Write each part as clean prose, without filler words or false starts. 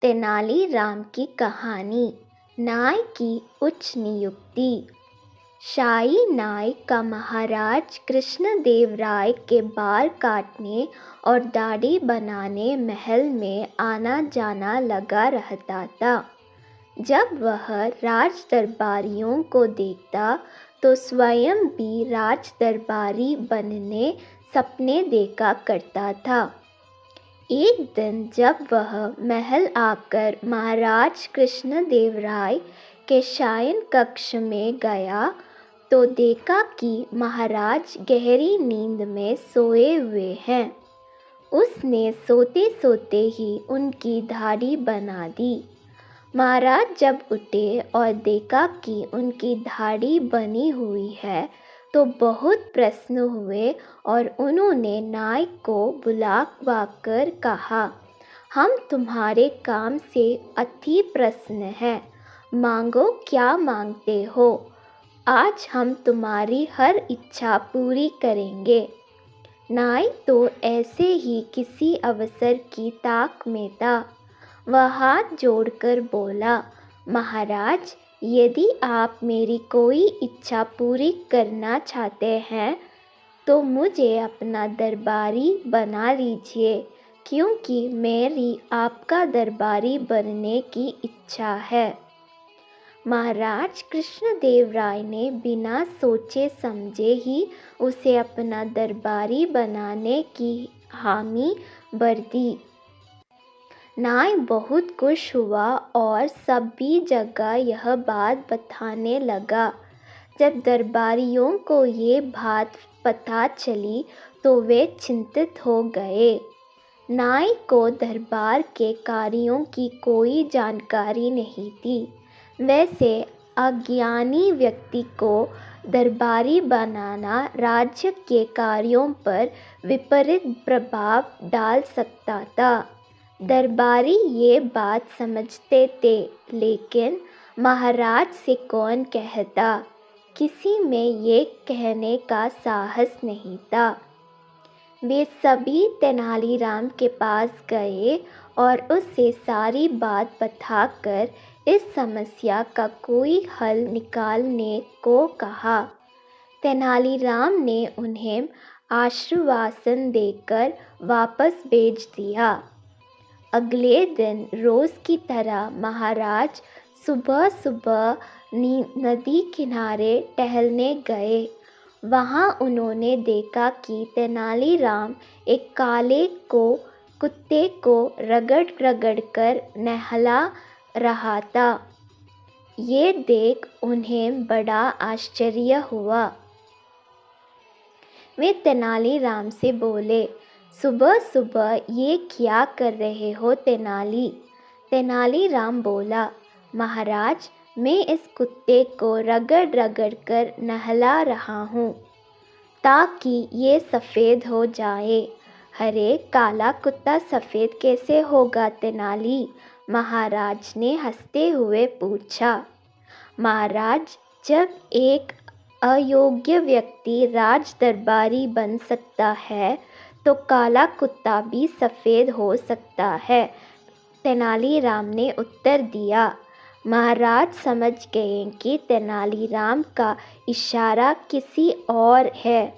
तेनालीराम की कहानी। नाय की उच्च नियुक्ति। शाही नाय का महाराज कृष्णदेवराय के बाल काटने और दाढ़ी बनाने महल में आना जाना लगा रहता था। जब वह राज दरबारियों को देखता तो स्वयं भी राज दरबारी बनने सपने देखा करता था। एक दिन जब वह महल आकर महाराज कृष्णदेवराय के शयन कक्ष में गया तो देखा कि महाराज गहरी नींद में सोए हुए हैं। उसने सोते सोते ही उनकी दाढ़ी बना दी। महाराज जब उठे और देखा कि उनकी दाढ़ी बनी हुई है तो बहुत प्रसन्न हुए और उन्होंने नाय को बुलाकर कहा, हम तुम्हारे काम से अति प्रसन्न हैं। मांगो, क्या मांगते हो? आज हम तुम्हारी हर इच्छा पूरी करेंगे। नाय तो ऐसे ही किसी अवसर की ताक में था। वह हाथ जोड़कर बोला, महाराज, यदि आप मेरी कोई इच्छा पूरी करना चाहते हैं तो मुझे अपना दरबारी बना लीजिए, क्योंकि मेरी आपका दरबारी बनने की इच्छा है। महाराज कृष्णदेवराय ने बिना सोचे समझे ही उसे अपना दरबारी बनाने की हामी भर दी। नाय बहुत खुश हुआ और सभी जगह यह बात बताने लगा। जब दरबारियों को ये बात पता चली तो वे चिंतित हो गए। नाय को दरबार के कार्यों की कोई जानकारी नहीं थी। वैसे अज्ञानी व्यक्ति को दरबारी बनाना राज्य के कार्यों पर विपरीत प्रभाव डाल सकता था। दरबारी ये बात समझते थे, लेकिन महाराज से कौन कहता? किसी में ये कहने का साहस नहीं था। वे सभी तेनालीराम के पास गए और उससे सारी बात बताकर इस समस्या का कोई हल निकालने को कहा। तेनालीराम ने उन्हें आश्वासन देकर वापस भेज दिया। अगले दिन रोज़ की तरह महाराज सुबह सुबह नदी किनारे टहलने गए। वहाँ उन्होंने देखा कि तेनालीराम एक काले कुत्ते को रगड़ रगड़ कर नहला रहा था। ये देख उन्हें बड़ा आश्चर्य हुआ। वे तेनालीराम से बोले, सुबह सुबह ये क्या कर रहे हो तेनाली? तेनालीराम बोला, महाराज, मैं इस कुत्ते को रगड़ रगड़ कर नहला रहा हूँ ताकि ये सफ़ेद हो जाए। अरे, काला कुत्ता सफ़ेद कैसे होगा तेनाली? महाराज ने हंसते हुए पूछा। महाराज, जब एक अयोग्य व्यक्ति राज दरबारी बन सकता है तो काला कुत्ता भी सफ़ेद हो सकता है, तेनालीराम ने उत्तर दिया। महाराज समझ गए कि तेनालीराम का इशारा किसी और है।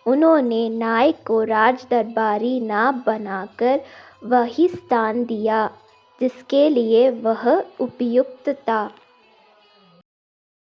उन्होंने नाय को राज दरबारी ना बनाकर वही स्थान दिया जिसके लिए वह उपयुक्त था।